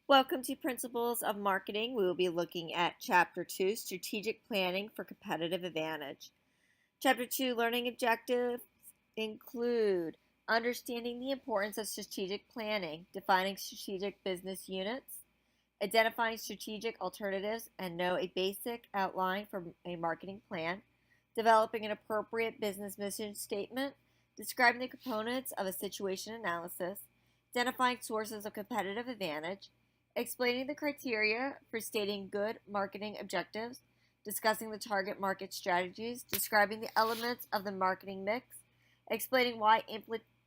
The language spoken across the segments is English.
Welcome to Principles of Marketing. We will be looking at Chapter 2, Strategic Planning for Competitive Advantage. Chapter 2, Learning Objectives include understanding the importance of strategic planning, defining strategic business units, identifying strategic alternatives and know a basic outline for a marketing plan, developing an appropriate business mission statement, describing the components of a situation analysis, identifying sources of competitive advantage, explaining the criteria for stating good marketing objectives, discussing the target market strategies, describing the elements of the marketing mix, explaining why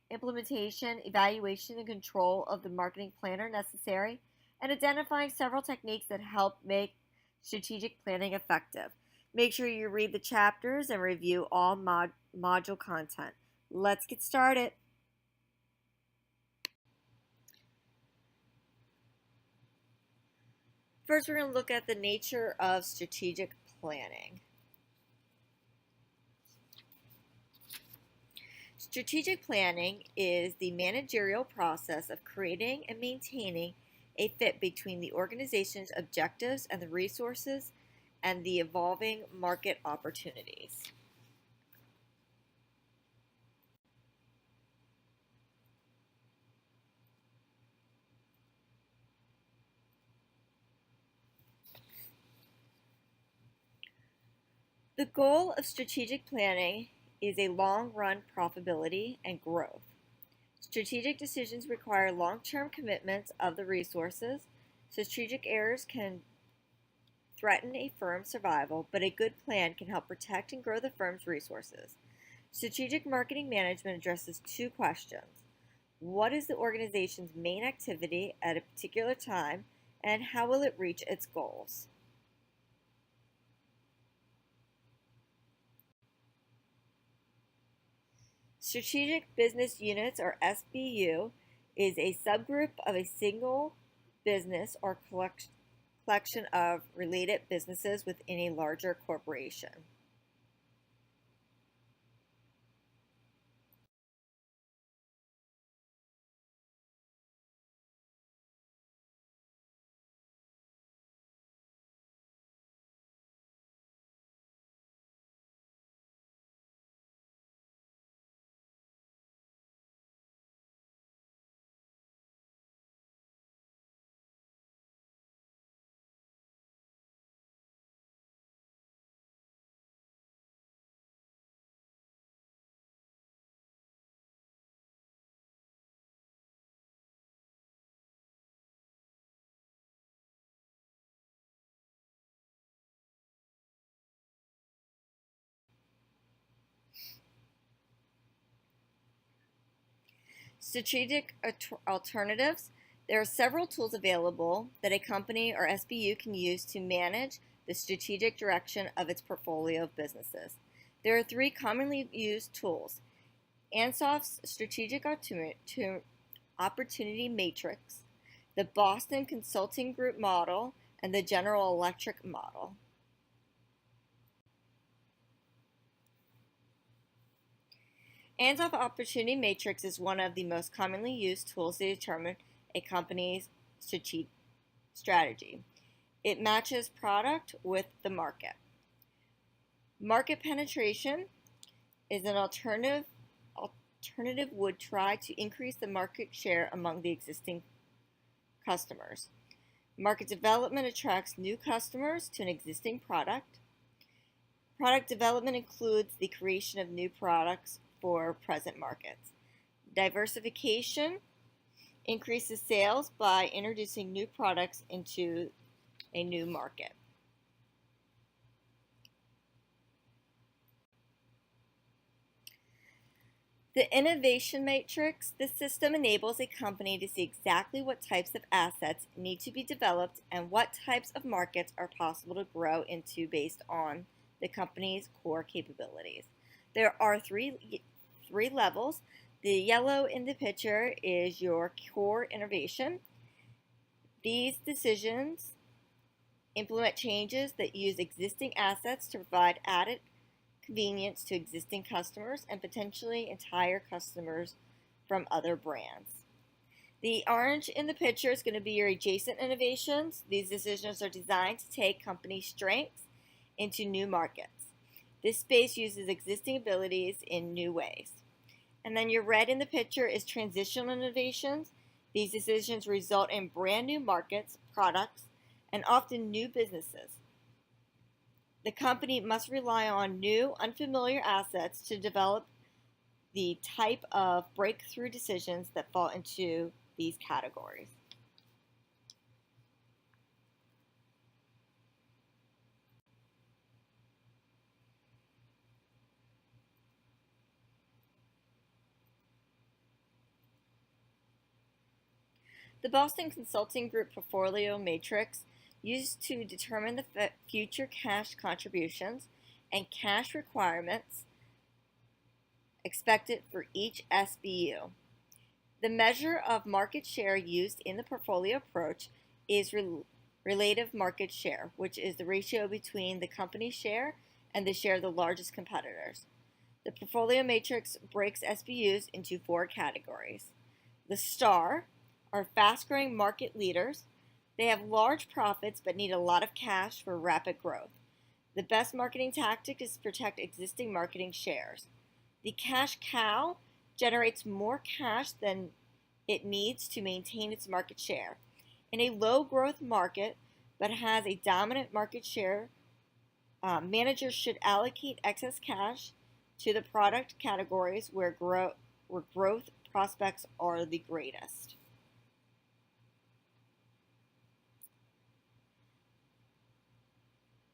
implementation, evaluation, and control of the marketing plan are necessary, and identifying several techniques that help make strategic planning effective. Make sure you read the chapters and review all module content. Let's get started. First, we're going to look at the nature of strategic planning. Strategic planning is the managerial process of creating and maintaining a fit between the organization's objectives and the resources and the evolving market opportunities. The goal of strategic planning is a long-run profitability and growth. Strategic decisions require long-term commitments of the resources. Strategic errors can threaten a firm's survival, but a good plan can help protect and grow the firm's resources. Strategic marketing management addresses two questions. What is the organization's main activity at a particular time, and how will it reach its goals? Strategic Business Units, or SBU, is a subgroup of a single business or collection of related businesses within a larger corporation. Strategic alternatives. There are several tools available that a company or SBU can use to manage the strategic direction of its portfolio of businesses. There are three commonly used tools: Ansof's Strategic Opportunity Matrix, the Boston Consulting Group model, and the General Electric model. Ansoff Opportunity Matrix is one of the most commonly used tools to determine a company's strategy. It matches product with the market. Market penetration is an alternative would try to increase the market share among the existing customers. Market development attracts new customers to an existing product. Product development includes the creation of new products for present markets. Diversification increases sales by introducing new products into a new market. The Innovation Matrix. This system enables a company to see exactly what types of assets need to be developed and what types of markets are possible to grow into based on the company's core capabilities. There are three levels. The yellow in the picture is your core innovation. These decisions implement changes that use existing assets to provide added convenience to existing customers and potentially entire customers from other brands. The orange in the picture is going to be your adjacent innovations. These decisions are designed to take company strengths into new markets. This space uses existing abilities in new ways. And then your red in the picture is transitional innovations. These decisions result in brand new markets, products, and often new businesses. The company must rely on new, unfamiliar assets to develop the type of breakthrough decisions that fall into these categories. The Boston Consulting Group portfolio matrix used to determine the future cash contributions and cash requirements expected for each SBU. The measure of market share used in the portfolio approach is relative market share, which is the ratio between the company's share and the share of the largest competitors. The portfolio matrix breaks SBUs into 4 categories. The STAR are fast-growing market leaders. They have large profits but need a lot of cash for rapid growth. The best marketing tactic is to protect existing marketing shares. The cash cow generates more cash than it needs to maintain its market share. In a low-growth market but has a dominant market share, managers should allocate excess cash to the product categories where growth prospects are the greatest.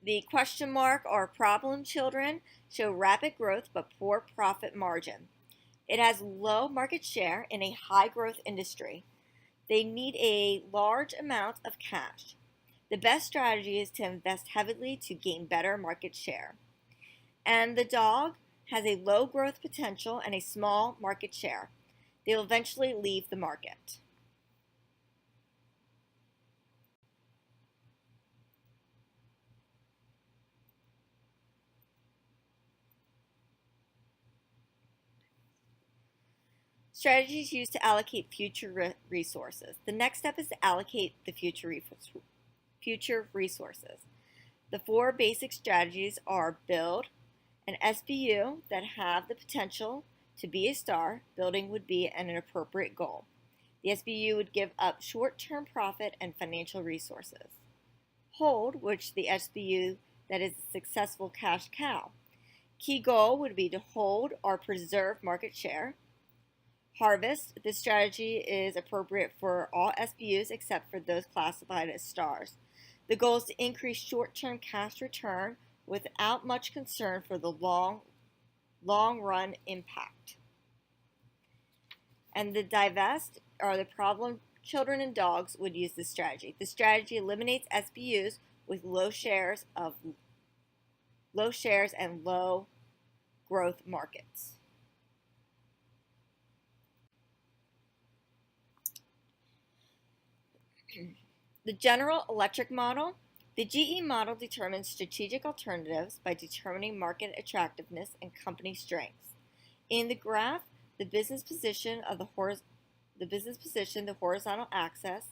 The question mark or problem children show rapid growth but poor profit margin. It has low market share in a high growth industry. They need a large amount of cash. The best strategy is to invest heavily to gain better market share. And the dog has a low growth potential and a small market share. They will eventually leave the market. Strategies used to allocate future resources. The next step is to allocate the future resources. The 4 basic strategies are build an SBU that have the potential to be a star. Building would be an appropriate goal. The SBU would give up short-term profit and financial resources. Hold, which the SBU that is a successful cash cow. Key goal would be to hold or preserve market share. Harvest, this strategy is appropriate for all SBUs except for those classified as stars. The goal is to increase short-term cash return without much concern for the long-run impact. And the divest, or the problem children and dogs, would use this strategy. The strategy eliminates SBUs with low shares and low growth markets. The General Electric model. The GE model determines strategic alternatives by determining market attractiveness and company strengths. In the graph, the business position, the horizontal axis,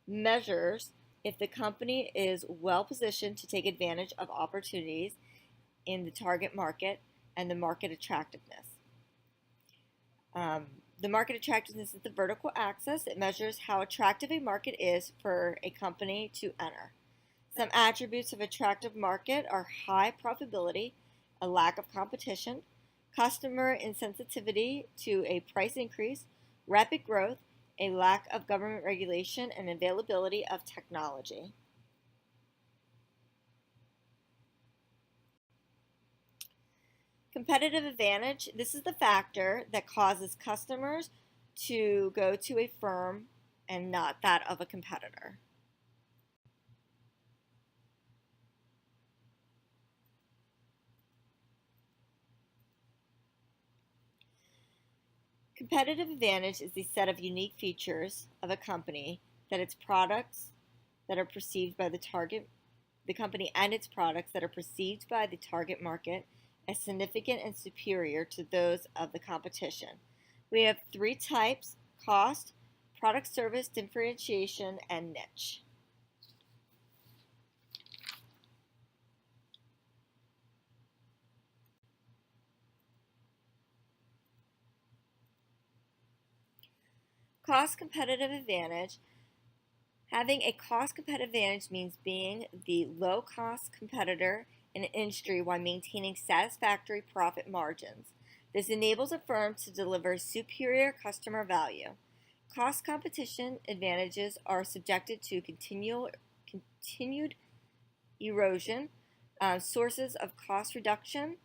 measures if the company is well positioned to take advantage of opportunities in the target market and the market attractiveness. The market attractiveness is the vertical axis. It measures how attractive a market is for a company to enter. Some attributes of attractive market are high profitability, a lack of competition, customer insensitivity to a price increase, rapid growth, a lack of government regulation, and availability of technology. Competitive advantage, this is the factor that causes customers to go to a firm and not that of a competitor. Competitive advantage is the set of unique features of a company that its products that are perceived by the company and its products that are perceived by the target market as significant and superior to those of the competition. We have 3 types: cost, product service differentiation and niche. Cost competitive advantage. Having a cost competitive advantage means being the low cost competitor in an industry while maintaining satisfactory profit margins. This enables a firm to deliver superior customer value. Cost competition advantages are subjected to continued erosion, sources of cost reduction,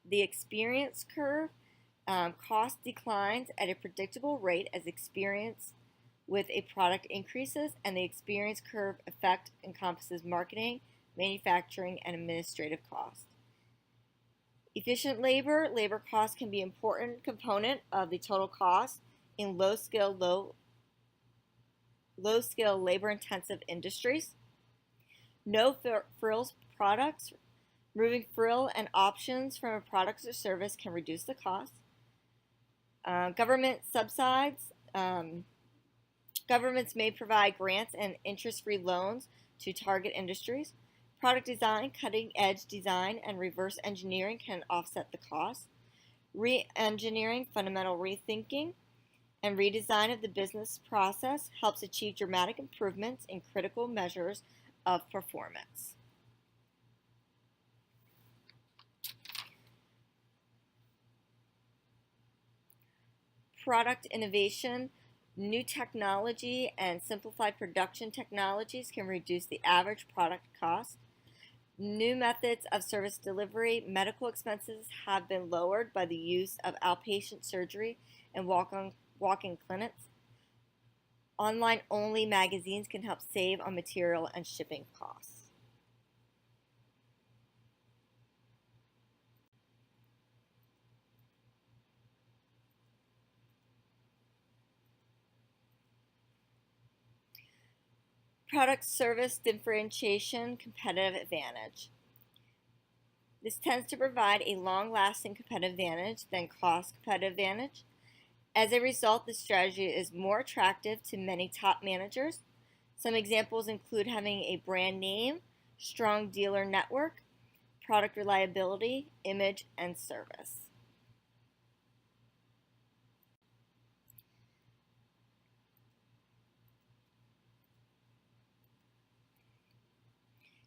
the experience curve. Cost declines at a predictable rate as experience with a product increases, and the experience curve effect encompasses marketing, manufacturing, and administrative costs. Efficient labor. Labor costs can be an important component of the total cost in low skill, labor intensive industries. No frills products. Removing frill and options from a product or service can reduce the cost. Government subsides. Governments may provide grants and interest-free loans to target industries. Product design, cutting-edge design, and reverse engineering can offset the cost. Re-engineering, fundamental rethinking, and redesign of the business process helps achieve dramatic improvements in critical measures of performance. Product innovation. New technology and simplified production technologies can reduce the average product cost. New methods of service delivery. Medical expenses have been lowered by the use of outpatient surgery and walk-in clinics. Online-only magazines can help save on material and shipping costs. Product service differentiation competitive advantage. This tends to provide a long-lasting competitive advantage than cost competitive advantage. As a result, this strategy is more attractive to many top managers. Some examples include having a brand name, strong dealer network, product reliability, image, and service.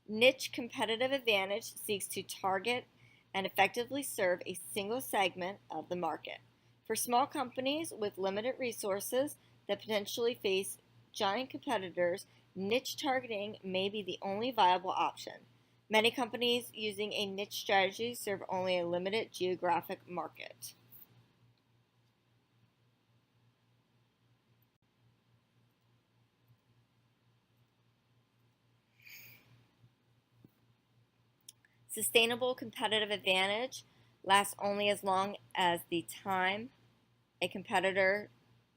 Niche competitive advantage seeks to target and effectively serve a single segment of the market. For small companies with limited resources that potentially face giant competitors, niche targeting may be the only viable option. Many companies using a niche strategy serve only a limited geographic market. Sustainable competitive advantage lasts only as long as the time a competitor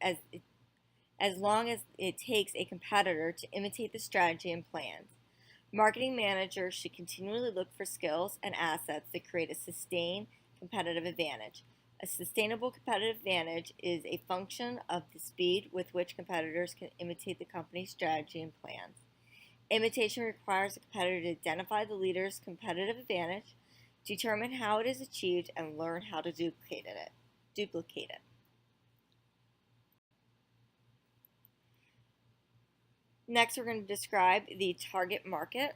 as long as it takes a competitor to imitate the strategy and plans. Marketing managers should continually look for skills and assets that create a sustained competitive advantage. A sustainable competitive advantage is a function of the speed with which competitors can imitate the company's strategy and plans. Imitation requires a competitor to identify the leader's competitive advantage, determine how it is achieved, and learn how to duplicate it. Next, we're going to describe the target market.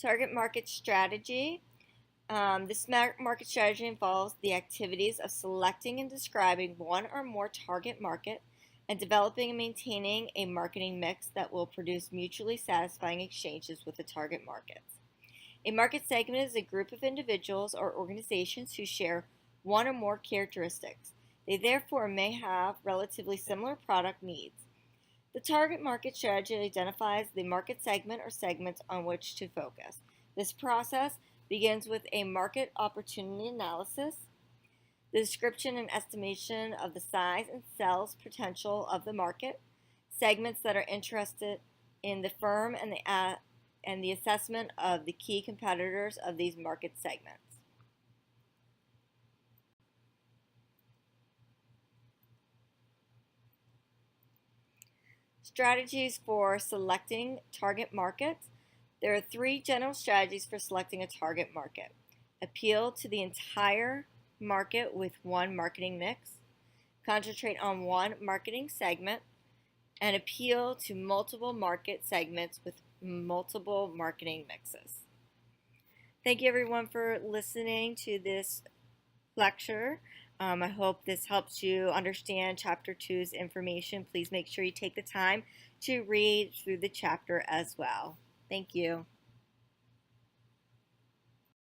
Target market strategy. This market strategy involves the activities of selecting and describing one or more target market and developing and maintaining a marketing mix that will produce mutually satisfying exchanges with the target markets. A market segment is a group of individuals or organizations who share one or more characteristics. They therefore may have relatively similar product needs. The target market strategy identifies the market segment or segments on which to focus. This process begins with a market opportunity analysis, the description and estimation of the size and sales potential of the market, segments that are interested in the firm, and the assessment of the key competitors of these market segments. Strategies for selecting target markets. There are 3 general strategies for selecting a target market. Appeal to the entire market with one marketing mix, concentrate on one marketing segment, and appeal to multiple market segments with multiple marketing mixes. Thank you everyone for listening to this lecture. I hope this helps you understand Chapter 2's information. Please make sure you take the time to read through the chapter as well. Thank you.